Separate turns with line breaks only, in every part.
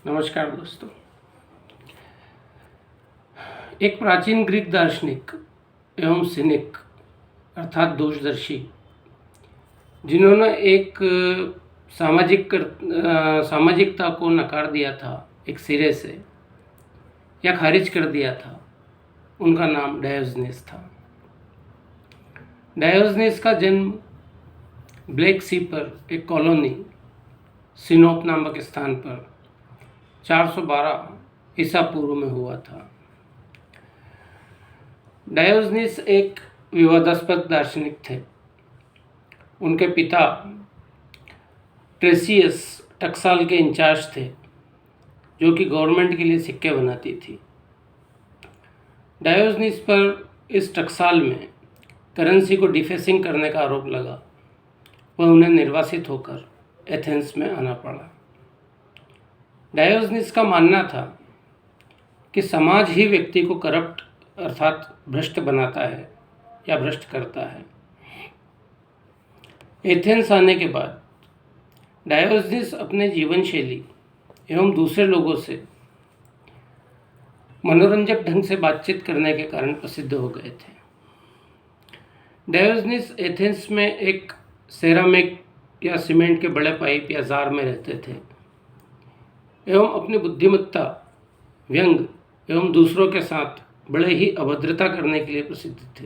नमस्कार दोस्तों। एक प्राचीन ग्रीक दार्शनिक एवं सिनिक अर्थात दोषदर्शी, जिन्होंने एक सामाजिकता को नकार दिया था, एक सिरे से या खारिज कर दिया था, उनका नाम डायोजनीस था। डायोजनीस का जन्म ब्लैक सी पर एक कॉलोनी सिनोप नामक स्थान पर 412 ईसा पूर्व में हुआ था। डायोजनीस एक विवादास्पद दार्शनिक थे। उनके पिता ट्रेसियस टकसाल के इंचार्ज थे, जो कि गवर्नमेंट के लिए सिक्के बनाती थी। डायोजनीस पर इस टकसाल में करेंसी को डिफेसिंग करने का आरोप लगा। वह उन्हें निर्वासित होकर एथेंस में आना पड़ा। डायोजनीस का मानना था कि समाज ही व्यक्ति को करप्ट अर्थात भ्रष्ट बनाता है या भ्रष्ट करता है। एथेंस आने के बाद डायोजनीस अपने जीवन शैली एवं दूसरे लोगों से मनोरंजक ढंग से बातचीत करने के कारण प्रसिद्ध हो गए थे। डायोजनीस एथेंस में एक सेरामिक या सीमेंट के बड़े पाइप या जार में रहते थे एवं अपनी बुद्धिमत्ता, व्यंग एवं दूसरों के साथ बड़े ही अभद्रता करने के लिए प्रसिद्ध थे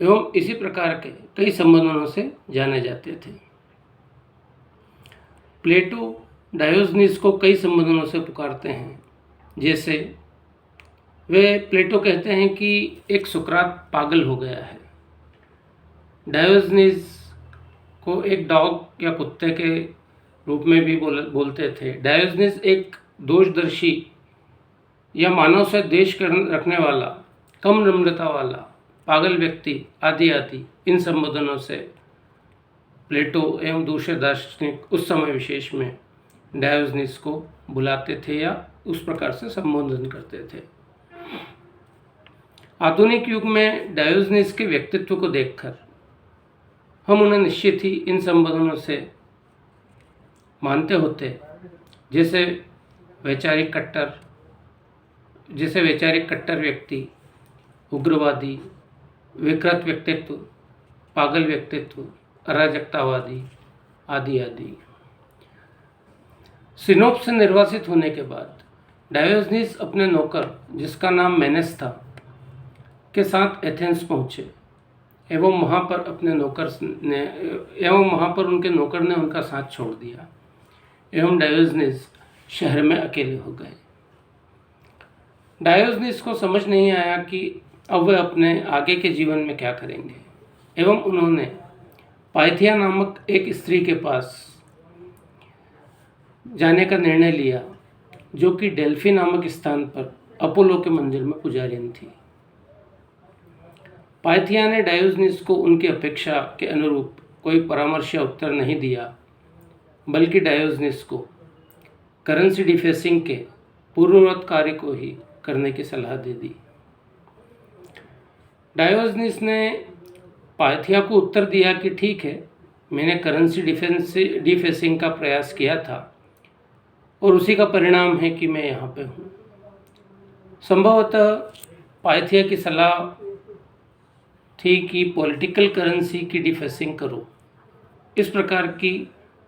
एवं इसी प्रकार के कई संबोधनों से जाने जाते थे। प्लेटो डायोजनीस को कई संबोधनों से पुकारते हैं, जैसे वे प्लेटो कहते हैं कि एक सुकरात पागल हो गया है। डायोजनीस को एक डॉग या कुत्ते के रूप में भी बोलते थे। डायोजनीस एक दोषदर्शी या मानव से द्वेष रखने वाला, कम नम्रता वाला, पागल व्यक्ति आदि आदि इन संबोधनों से प्लेटो एवं दूसरे दार्शनिक उस समय विशेष में डायोजनीस को बुलाते थे या उस प्रकार से संबोधन करते थे। आधुनिक युग में डायोजनीस के व्यक्तित्व को देखकर हम उन्हें निश्चित ही इन संबोधनों से मानते होते, जैसे वैचारिक कट्टर व्यक्ति, उग्रवादी, विकृत व्यक्तित्व, पागल व्यक्तित्व, अराजकतावादी आदि आदि। सिनोप से निर्वासित होने के बाद डायोजनीस अपने नौकर, जिसका नाम मेनेस था, के साथ एथेंस पहुँचे एवं वहाँ पर उनके नौकर ने उनका साथ छोड़ दिया एवं डायोजनीस शहर में अकेले हो गए। डायोजनीस को समझ नहीं आया कि अब वे अपने आगे के जीवन में क्या करेंगे एवं उन्होंने पाइथिया नामक एक स्त्री के पास जाने का निर्णय लिया, जो कि डेल्फी नामक स्थान पर अपोलो के मंदिर में पुजारिन थी। पाइथिया ने डायोजनीस को उनकी अपेक्षा के अनुरूप कोई परामर्श या उत्तर नहीं दिया, बल्कि डायोजनीस को करेंसी डिफेसिंग के पूर्ववत कार्य को ही करने की सलाह दे दी। डायोजनीस ने पाइथिया को उत्तर दिया कि ठीक है, मैंने करेंसी डिफेसिंग का प्रयास किया था और उसी का परिणाम है कि मैं यहाँ पे हूँ। संभवतः पाइथिया की सलाह थी कि पॉलिटिकल करेंसी की डिफेसिंग करो, इस प्रकार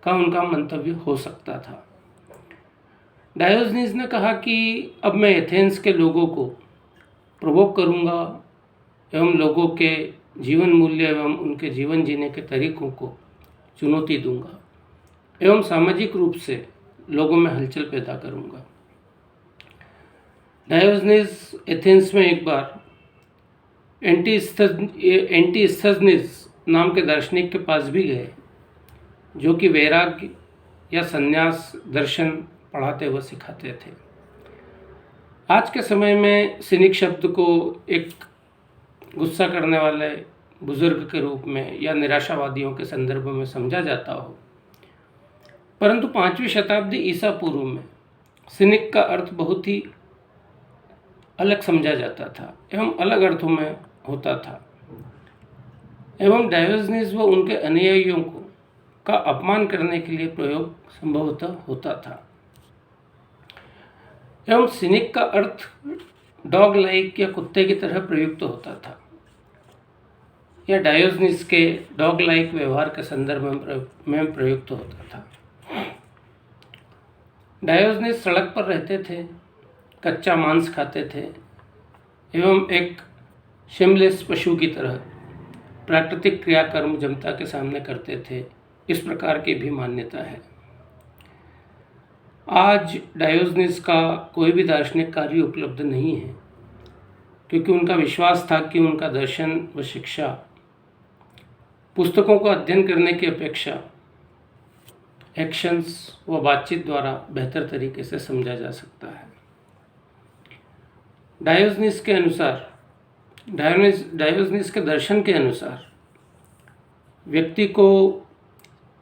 का उनका मंतव्य हो सकता था। डायोजनीस ने कहा कि अब मैं एथेंस के लोगों को प्रोवोक करूंगा एवं लोगों के जीवन मूल्य एवं उनके जीवन जीने के तरीकों को चुनौती दूंगा एवं सामाजिक रूप से लोगों में हलचल पैदा करूंगा। डायोजनीस एथेंस में एक बार एंटीस्थनीस नाम के दार्शनिक के पास भी गए, जो कि वैराग्य या संन्यास दर्शन पढ़ाते हुए सिखाते थे। आज के समय में सिनिक शब्द को एक गुस्सा करने वाले बुजुर्ग के रूप में या निराशावादियों के संदर्भ में समझा जाता हो, परंतु 5वीं शताब्दी ईसा पूर्व में सिनिक का अर्थ बहुत ही अलग समझा जाता था एवं अलग अर्थों में होता था एवं डायोजनीस व उनके अनुयायियों का अपमान करने के लिए प्रयोग संभवतः होता था। एवं सिनिक का अर्थ डॉग लाइक या कुत्ते की तरह प्रयुक्त होता था, या डायोजनीस के डॉग लाइक व्यवहार के संदर्भ में प्रयुक्त होता था। डायोजनीस सड़क पर रहते थे, कच्चा मांस खाते थे एवं एक शेमलेस पशु की तरह प्राकृतिक क्रियाकर्म जनता के सामने करते थे, इस प्रकार की भी मान्यता है। आज डायोजनीस का कोई भी दार्शनिक कार्य उपलब्ध नहीं है, क्योंकि उनका विश्वास था कि उनका दर्शन व शिक्षा पुस्तकों का अध्ययन करने की अपेक्षा एक्शंस व बातचीत द्वारा बेहतर तरीके से समझा जा सकता है। डायोजनीस के दर्शन के अनुसार व्यक्ति को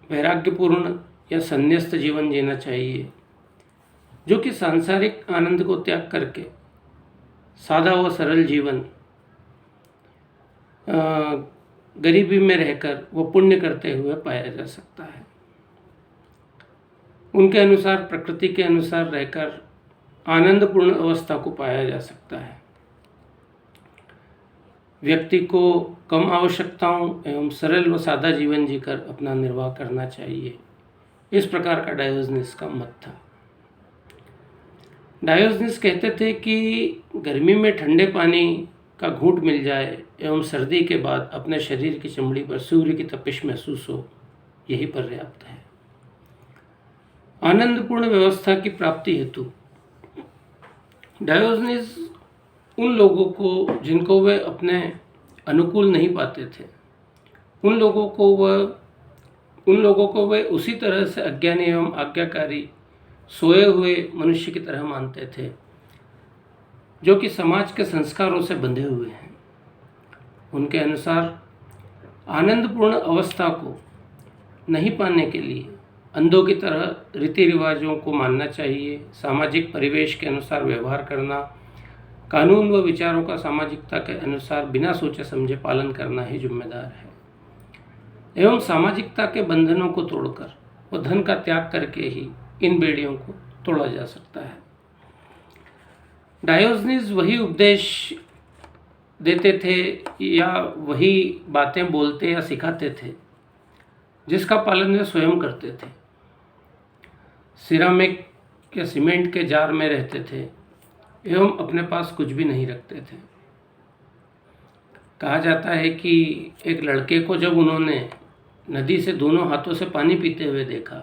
वैराग्यपूर्ण या संन्यस्त जीवन जीना चाहिए, जो कि सांसारिक आनंद को त्याग करके सादा व सरल जीवन, गरीबी में रहकर वो पुण्य करते हुए पाया जा सकता है। उनके अनुसार प्रकृति के अनुसार रहकर आनंदपूर्ण अवस्था को पाया जा सकता है। व्यक्ति को कम आवश्यकताओं एवं सरल व सादा जीवन जीकर अपना निर्वाह करना चाहिए, इस प्रकार का डायोजनीस का मत था। डायोजनीस कहते थे कि गर्मी में ठंडे पानी का घूंट मिल जाए एवं सर्दी के बाद अपने शरीर की चमड़ी पर सूर्य की तपिश महसूस हो, यही पर्याप्त है। आनंदपूर्ण व्यवस्था की प्राप्ति हेतु डायोजनीस उन लोगों को जिनको वे अपने अनुकूल नहीं पाते थे, उन लोगों को वे उसी तरह से अज्ञानी एवं आज्ञाकारी सोए हुए मनुष्य की तरह मानते थे, जो कि समाज के संस्कारों से बंधे हुए हैं। उनके अनुसार आनंदपूर्ण अवस्था को नहीं पाने के लिए अंधों की तरह रीति रिवाजों को मानना चाहिए, सामाजिक परिवेश के अनुसार व्यवहार करना, कानून व विचारों का सामाजिकता के अनुसार बिना सोचे समझे पालन करना ही जिम्मेदार है, एवं सामाजिकता के बंधनों को तोड़कर व धन का त्याग करके ही इन बेड़ियों को तोड़ा जा सकता है। डायोजनीस वही उपदेश देते थे या वही बातें बोलते या सिखाते थे जिसका पालन वे स्वयं करते थे। सिरामिक या सीमेंट के जार में रहते थे एवं अपने पास कुछ भी नहीं रखते थे। कहा जाता है कि एक लड़के को जब उन्होंने नदी से दोनों हाथों से पानी पीते हुए देखा,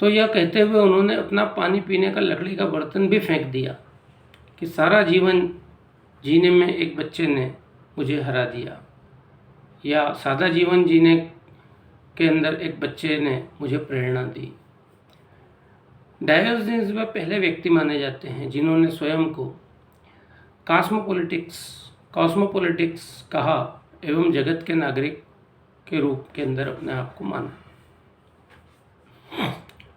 तो यह कहते हुए उन्होंने अपना पानी पीने का लकड़ी का बर्तन भी फेंक दिया कि सारा जीवन जीने में एक बच्चे ने मुझे हरा दिया, या सादा जीवन जीने के अंदर एक बच्चे ने मुझे प्रेरणा दी। डायोजनीस वे पहले व्यक्ति माने जाते हैं जिन्होंने स्वयं को कॉस्मोपॉलिटिक्स कहा एवं जगत के नागरिक के रूप के अंदर अपने आप को माना।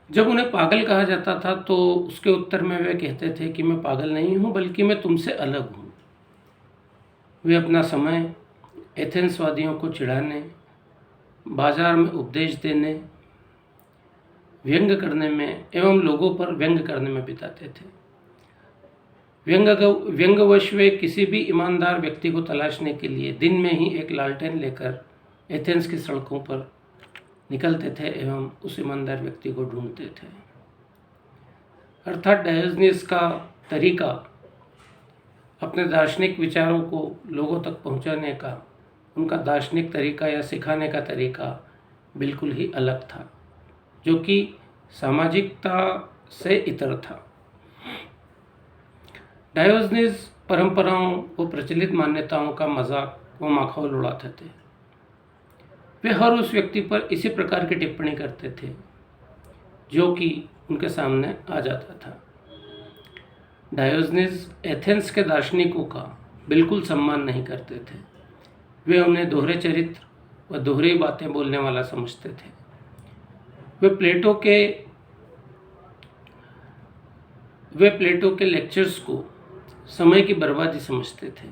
जब उन्हें पागल कहा जाता था तो उसके उत्तर में वे कहते थे कि मैं पागल नहीं हूँ, बल्कि मैं तुमसे अलग हूँ। वे अपना समय एथेंसवादियों को चिढ़ाने, बाजार में उपदेश देने, व्यंग करने में एवं लोगों पर व्यंग करने में बिताते थे। व्यंगवश वे किसी भी ईमानदार व्यक्ति को तलाशने के लिए दिन में ही एक लालटेन लेकर एथेंस की सड़कों पर निकलते थे एवं उस ईमानदार व्यक्ति को ढूंढते थे। अर्थात डायोजनीस का तरीका अपने दार्शनिक विचारों को लोगों तक पहुंचाने का, उनका दार्शनिक तरीका या सिखाने का तरीका बिल्कुल ही अलग था, जो कि सामाजिकता से इतर था। डायोजनीस परंपराओं व प्रचलित मान्यताओं का मजाक व माखौल उड़ाते थे। वे हर उस व्यक्ति पर इसी प्रकार की टिप्पणी करते थे जो कि उनके सामने आ जाता था। डायोजनीस एथेंस के दार्शनिकों का बिल्कुल सम्मान नहीं करते थे। वे उन्हें दोहरे चरित्र व दोहरी बातें बोलने वाला समझते थे। वे प्लेटो के लेक्चर्स को समय की बर्बादी समझते थे।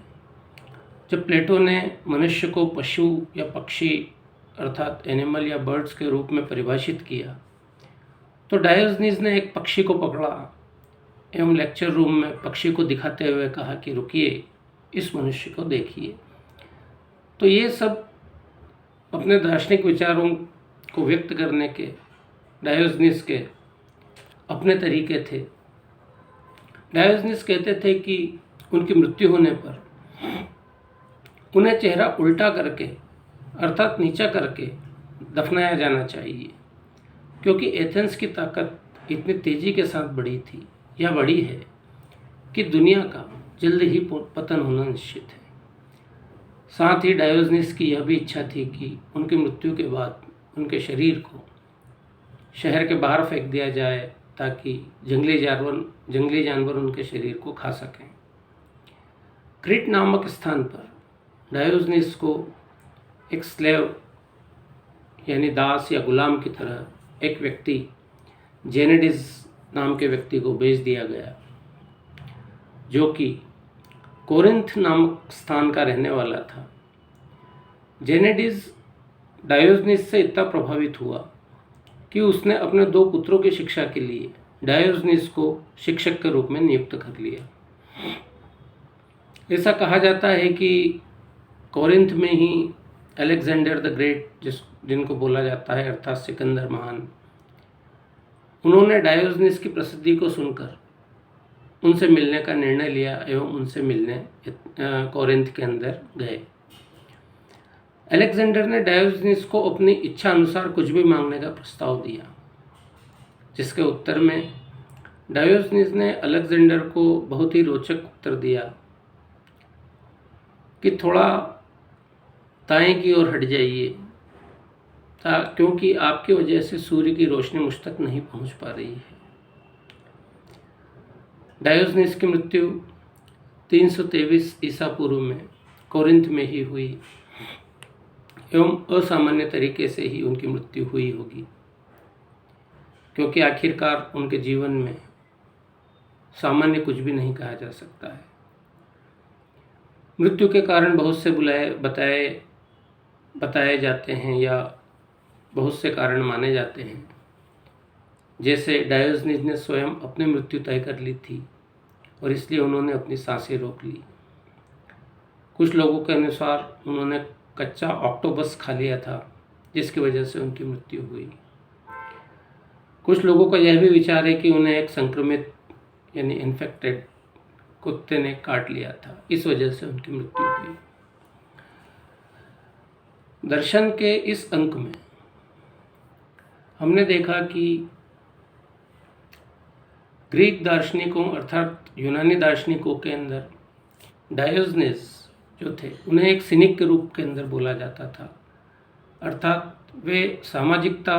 जब प्लेटो ने मनुष्य को पशु या पक्षी अर्थात एनिमल या बर्ड्स के रूप में परिभाषित किया, तो डायोजनीस ने एक पक्षी को पकड़ा एवं लेक्चर रूम में पक्षी को दिखाते हुए कहा कि रुकिए, इस मनुष्य को देखिए। तो ये सब अपने दार्शनिक विचारों को व्यक्त करने के डायोजनीस के अपने तरीके थे। डायोजनीस कहते थे कि उनकी मृत्यु होने पर उन्हें चेहरा उल्टा करके अर्थात नीचा करके दफनाया जाना चाहिए, क्योंकि एथेंस की ताकत इतनी तेजी के साथ बढ़ी थी या बढ़ी है कि दुनिया का जल्द ही पतन होना निश्चित है। साथ ही डायोजनीस की यह भी इच्छा थी कि उनकी मृत्यु के बाद उनके शरीर को शहर के बाहर फेंक दिया जाए ताकि जंगली जानवर उनके शरीर को खा सकें। क्रीट नामक स्थान पर डायोजनीस को एक स्लेव यानी दास या गुलाम की तरह एक व्यक्ति जेनेडिस नाम के व्यक्ति को बेच दिया गया, जो कि कोरिंथ नामक स्थान का रहने वाला था। जेनेडिस डायोजनीस से इतना प्रभावित हुआ कि उसने अपने 2 पुत्रों की शिक्षा के लिए डायोजनीस को शिक्षक के रूप में नियुक्त कर लिया। ऐसा कहा जाता है कि कोरिंथ में ही अलेक्जेंडर द ग्रेट जिनको बोला जाता है अर्थात सिकंदर महान, उन्होंने डायोजनीस की प्रसिद्धि को सुनकर उनसे मिलने का निर्णय लिया एवं उनसे मिलने कोरिंथ के अंदर गए। अलेक्जेंडर ने डायोजनीस को अपनी इच्छा अनुसार कुछ भी मांगने का प्रस्ताव दिया, जिसके उत्तर में डायोजनीस ने अलेक्जेंडर को बहुत ही रोचक उत्तर दिया कि थोड़ा दाएं की ओर हट जाइए, क्योंकि आपकी वजह से सूर्य की रोशनी मुझ तक नहीं पहुंच पा रही है। डायोजनीस की मृत्यु 323 ईसा पूर्व में कोरिंथ में ही हुई एवं असामान्य तरीके से ही उनकी मृत्यु हुई होगी, क्योंकि आखिरकार उनके जीवन में सामान्य कुछ भी नहीं कहा जा सकता है। मृत्यु के कारण बहुत से बताए जाते हैं या बहुत से कारण माने जाते हैं, जैसे डायोजनीस ने स्वयं अपनी मृत्यु तय कर ली थी और इसलिए उन्होंने अपनी सांसें रोक ली। कुछ लोगों के अनुसार उन्होंने कच्चा ऑक्टोपस खा लिया था, जिसकी वजह से उनकी मृत्यु हुई। कुछ लोगों का यह भी विचार है कि उन्हें एक संक्रमित यानी इन्फेक्टेड कुत्ते ने काट लिया था, इस वजह से उनकी मृत्यु हुई। दर्शन के इस अंक में हमने देखा कि ग्रीक दार्शनिकों अर्थात यूनानी दार्शनिकों के अंदर डायोजनीस जो थे उन्हें एक सिनिक के रूप के अंदर बोला जाता था, अर्थात वे सामाजिकता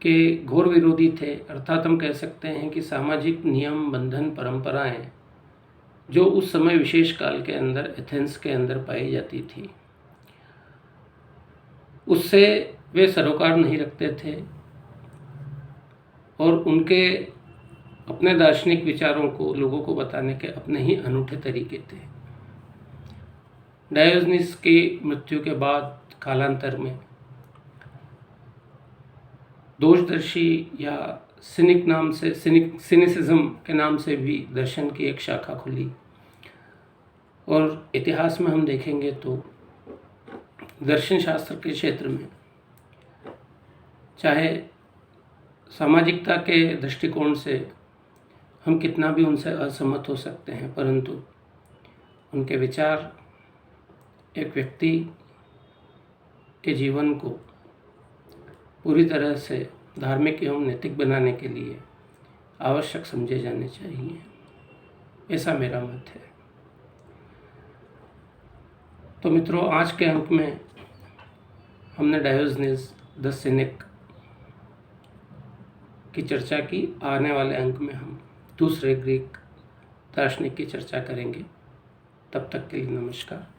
के घोर विरोधी थे। अर्थात हम कह सकते हैं कि सामाजिक नियम, बंधन, परंपराएं जो उस समय विशेष काल के अंदर एथेंस के अंदर पाई जाती थी, उससे वे सरोकार नहीं रखते थे और उनके अपने दार्शनिक विचारों को लोगों को बताने के अपने ही अनूठे तरीके थे। डायोजनीस की मृत्यु के बाद कालांतर में दोषदर्शी या सिनिसिज्म के नाम से भी दर्शन की एक शाखा खुली और इतिहास में हम देखेंगे तो दर्शन शास्त्र के क्षेत्र में चाहे सामाजिकता के दृष्टिकोण से हम कितना भी उनसे असहमत हो सकते हैं, परंतु उनके विचार एक व्यक्ति के जीवन को पूरी तरह से धार्मिक एवं नैतिक बनाने के लिए आवश्यक समझे जाने चाहिए, ऐसा मेरा मत है। तो मित्रों, आज के अंक में हमने डायोजनीस द सिनिक की चर्चा की। आने वाले अंक में हम दूसरे ग्रीक दार्शनिक की चर्चा करेंगे। तब तक के लिए नमस्कार।